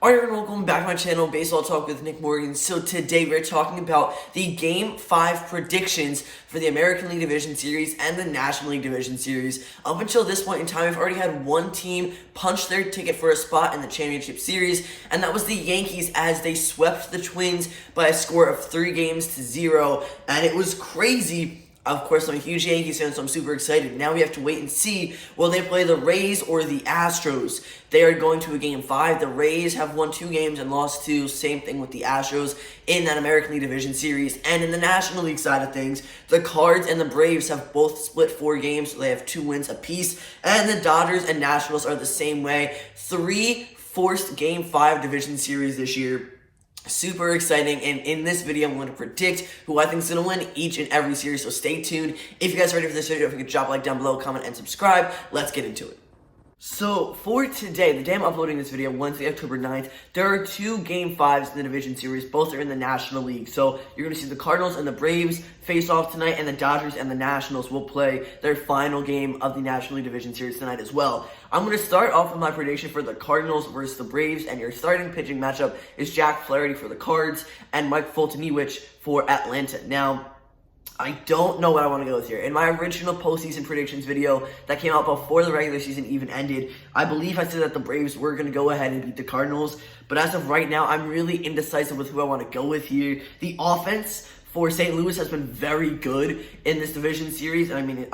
Alright everyone, welcome back to my channel, Baseball Talk with Nick Morgan. So today we're talking about the Game 5 predictions for the American League Division Series and the National League Division Series. Up until this point in time, we've already had one team punch their ticket for a spot in the championship series, and that was the Yankees as they swept the Twins by a score of 3-0, and it was crazy. Of course, I'm a huge Yankees fan, so I'm super excited. Now we have to wait and see, will they play the Rays or the Astros? They are going to a Game 5. The Rays have won 2 games and lost 2. Same thing with the Astros in that American League Division Series. And in the National League side of things, the Cards and the Braves have both split 4 games, so they have 2 wins apiece. And the Dodgers and Nationals are the same way. 3 forced Game 5 division series this year. Super exciting, and in this video, I'm going to predict who I think is going to win each and every series, so stay tuned. If you guys are ready for this video, if you could drop a like down below, comment, and subscribe, let's get into it. So, for today, the day I'm uploading this video, Wednesday, October 9th, there are 2 Game 5s in the Division Series. Both are in the National League. So, you're going to see the Cardinals and the Braves face off tonight, and the Dodgers and the Nationals will play their final game of the National League Division Series tonight as well. I'm going to start off with my prediction for the Cardinals versus the Braves, and your starting pitching matchup is Jack Flaherty for the Cards and Mike Fulton-Ewich for Atlanta. Now, I don't know what I want to go with here. In my original postseason predictions video that came out before the regular season even ended, I believe I said that the Braves were going to go ahead and beat the Cardinals. But as of right now, I'm really indecisive with who I want to go with here. The offense for St. Louis has been very good in this division series. I mean,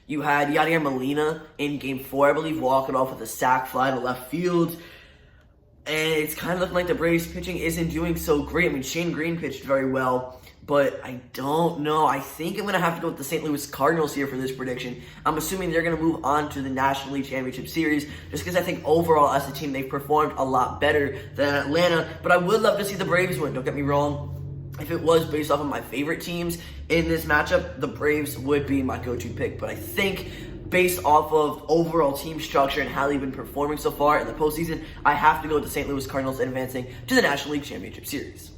you had Yadier Molina in Game 4, I believe, walking off with a sac fly to left field. And it's kind of looking like the Braves pitching isn't doing so great. I mean, Shane Green pitched very well, but I don't know. I think I'm going to have to go with the St. Louis Cardinals here for this prediction. I'm assuming they're going to move on to the National League Championship Series just because I think overall as a team they've performed a lot better than Atlanta. But I would love to see the Braves win, don't get me wrong. If it was based off of my favorite teams in this matchup, the Braves would be my go-to pick. But I think based off of overall team structure and how they've been performing so far in the postseason, I have to go with the St. Louis Cardinals advancing to the National League Championship Series.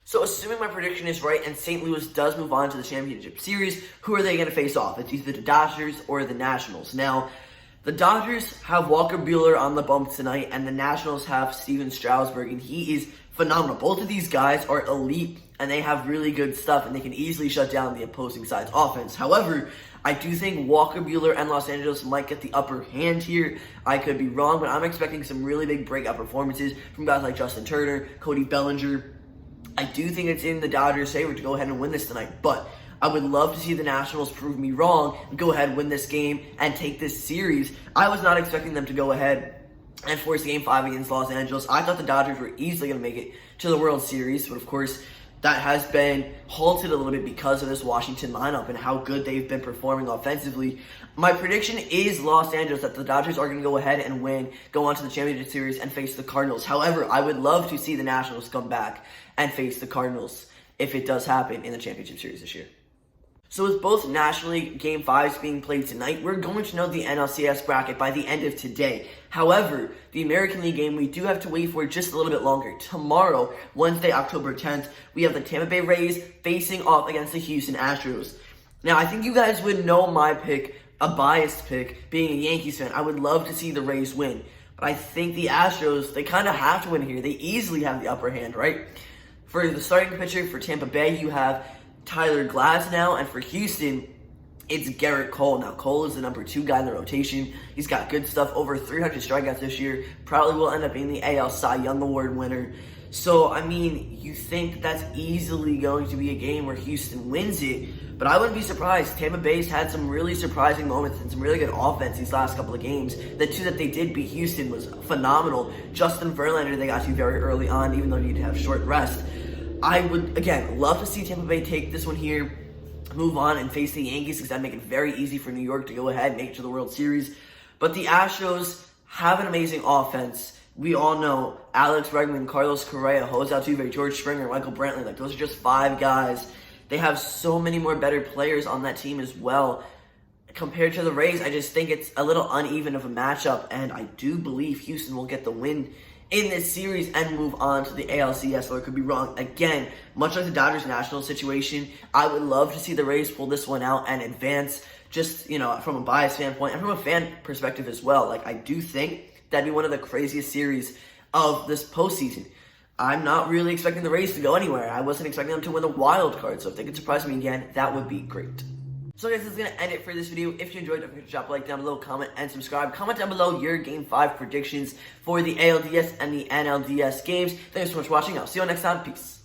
So assuming my prediction is right and St. Louis does move on to the championship series, who are they going to face off? It's either the Dodgers or the Nationals. Now, the Dodgers have Walker Buehler on the bump tonight, and the Nationals have Steven Strasburg, and he is phenomenal. Both of these guys are elite, and they have really good stuff, and they can easily shut down the opposing side's offense. However, I do think Walker Buehler and Los Angeles might get the upper hand here. I could be wrong, but I'm expecting some really big breakout performances from guys like Justin Turner, Cody Bellinger. I do think it's in the Dodgers' favor to go ahead and win this tonight, but I would love to see the Nationals prove me wrong and go ahead and win this game and take this series. I was not expecting them to go ahead and force Game 5 against Los Angeles. I thought the Dodgers were easily going to make it to the World Series, but of course, that has been halted a little bit because of this Washington lineup and how good they've been performing offensively. My prediction is Los Angeles, that the Dodgers are going to go ahead and win, go on to the championship series, and face the Cardinals. However, I would love to see the Nationals come back and face the Cardinals if it does happen in the championship series this year. So with both National League Game 5s being played tonight, we're going to know the NLCS bracket by the end of today. However, the American League game, we do have to wait for just a little bit longer. Tomorrow, Wednesday, October 10th, we have the Tampa Bay Rays facing off against the Houston Astros. Now, I think you guys would know my pick, a biased pick, being a Yankees fan. I would love to see the Rays win. But I think the Astros, they kind of have to win here. They easily have the upper hand, right? For the starting pitcher for Tampa Bay, you have Tyler Glasnow, and for Houston, it's Garrett Cole. Now, Cole is the number 2 guy in the rotation. He's got good stuff, over 300 strikeouts this year. Probably will end up being the AL Cy Young Award winner. So, I mean, you think that's easily going to be a game where Houston wins it, but I wouldn't be surprised. Tampa Bay's had some really surprising moments and some really good offense these last couple of games. The 2 that they did beat Houston was phenomenal. Justin Verlander, they got to very early on, even though you need to have short rest. I would, again, love to see Tampa Bay take this one here, move on and face the Yankees, because that'd make it very easy for New York to go ahead and make it to the World Series. But the Astros have an amazing offense. We all know Alex Bregman, Carlos Correa, Jose Altuve, George Springer, Michael Brantley. Like, those are just 5 guys. They have so many more better players on that team as well. Compared to the Rays, I just think it's a little uneven of a matchup, and I do believe Houston will get the win in this series and move on to the ALCS, or it could be wrong. Again, much like the Dodgers-Nationals situation, I would love to see the Rays pull this one out and advance, just, you know, from a bias standpoint and from a fan perspective as well. Like, I do think that'd be one of the craziest series of this postseason. I'm not really expecting the Rays to go anywhere. I wasn't expecting them to win the wild card, so if they could surprise me again, that would be great. So guys, this is going to end it for this video. If you enjoyed, don't forget to drop a like down below, comment, and subscribe. Comment down below your Game 5 predictions for the ALDS and the NLDS games. Thanks so much for watching. I'll see you all next time. Peace.